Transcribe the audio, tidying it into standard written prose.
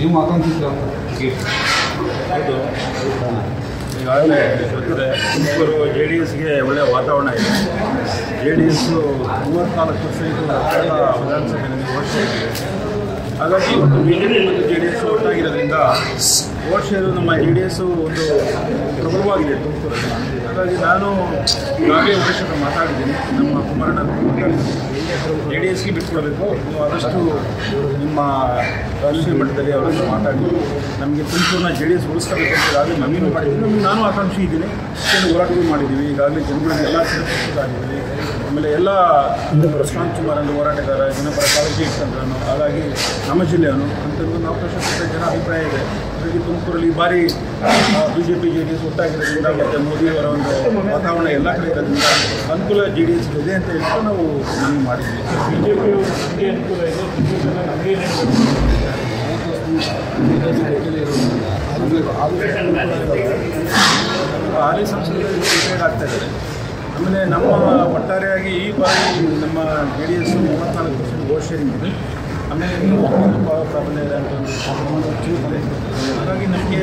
ನೀವು ಆಕಾಂಕ್ಷಿಸಿದ ಹೌದು. ಈಗಾಗಲೇ ಗೊತ್ತಿದೆ, ತುಮಕೂರು ಜೆ ಡಿ ಎಸ್ಗೆ ಒಳ್ಳೆಯ ವಾತಾವರಣ ಇದೆ. ಜೆ ಡಿ ಎಸ್ಸು 34% ಕೇರಳ ವಿಧಾನಸಭೆಯಲ್ಲಿ ವೋಟ್ ಶೇರ್ ಇದೆ. ಹಾಗಾಗಿ ಇವತ್ತು ಬಿ ಜೆ ಪಿ ಮತ್ತು ಜೆ ಡಿ ಎಸ್ ಒಟ್ಟಾಗಿರೋದ್ರಿಂದ ವೋಟ್ ಶೇರು ನಮ್ಮ ಜೆ ಡಿ ಎಸ್ಸು ಒಂದು ಪ್ರಬಲವಾಗಿದೆ ತುಮಕೂರಲ್ಲಿ. ಹಾಗಾಗಿ ನಾನು ಈಗಾಗಲೇ ಉದ್ದೇಶಕ್ಕೆ ಮಾತಾಡಿದ್ದೀನಿ, ನಮ್ಮ ಕುಮಾರಣ್ಣ ಜೆ ಡಿ ಎಸ್ಗೆ ಬಿಟ್ಕೊಡಬೇಕು, ನೀವು ಆದಷ್ಟು ನಿಮ್ಮ ರಾಷ್ಟ್ರೀಯ ಮಟ್ಟದಲ್ಲಿ ಅವರನ್ನು ಮಾತಾಡಿ ನಮಗೆ ತುಮಕೂರನ್ನ ಜೆ ಡಿ ಎಸ್ ಉಳಿಸ್ಕೋಬೇಕು ಅಂತ ಈಗಾಗಲೇ ಮನವಿ ಮಾಡಿದ್ದೀನಿ. ನಾನು ಆಕಾಂಕ್ಷಿ ಇದ್ದೀನಿ, ಕೆಲವು ಹೋರಾಟಗಳು ಮಾಡಿದ್ದೀವಿ. ಈಗಾಗಲೇ ಜನಗಳಿಗೆ ಎಲ್ಲ ಆಗಿದ್ದೀವಿ. ಆಮೇಲೆ ಎಲ್ಲ ಪ್ರಶಾಂತ್ ಕುಮಾರ್ ಅಂತ ಹೋರಾಟಗಾರ, ಜನಪರ ಕಾಳಜಿ ಇಟ್ಕೊಂಡ್ರನು, ಹಾಗಾಗಿ ನಮ್ಮ ಜಿಲ್ಲೆಯವನು ಅಂತ ಒಂದು ಅವಕಾಶ ಕೊಟ್ಟ ಜನ ಅಭಿಪ್ರಾಯ ಇದೆ. ಹಾಗಾಗಿ ತುಮಕೂರಲ್ಲಿ ಈ ಬಾರಿ B J P J D S ಒಟ್ಟಾಗಿರೋದ್ರಿಂದ ಮತ್ತು ಮೋದಿಯವರ ಒಂದು ವಾತಾವರಣ ಎಲ್ಲ ಕಡೆ ಇರೋದ್ರಿಂದ ಅನುಕೂಲ ಜೆ ಡಿ ಎಸ್ ಇದೆ ಅಂತ ಹೇಳ್ಬಿಟ್ಟು ನಾವು ಮನವಿ ಮಾಡಿದ್ದೀವಿ. ಬಿ ಜೆ ಪಿ ನಮಗೆ ಅನುಕೂಲ ಇದೆ, ನಮಗೆ ಹಾಲಿ ಸಂಸದರು ರಿಟೈರ್ಡ್ ಆಗ್ತಾ ಇದ್ದಾರೆ. ಆಮೇಲೆ ನಮ್ಮ ಒಟ್ಟಾರೆಯಾಗಿ ಈ ಬಾರಿ ನಮ್ಮ J D S 34% vote sharing ಇದೆ. ಆಮೇಲೆ ಪ್ರಾಬಲ್ಯ ಇದೆ ಅಂತ ಒಂದು ಹಾಗಾಗಿ ನಮಗೆ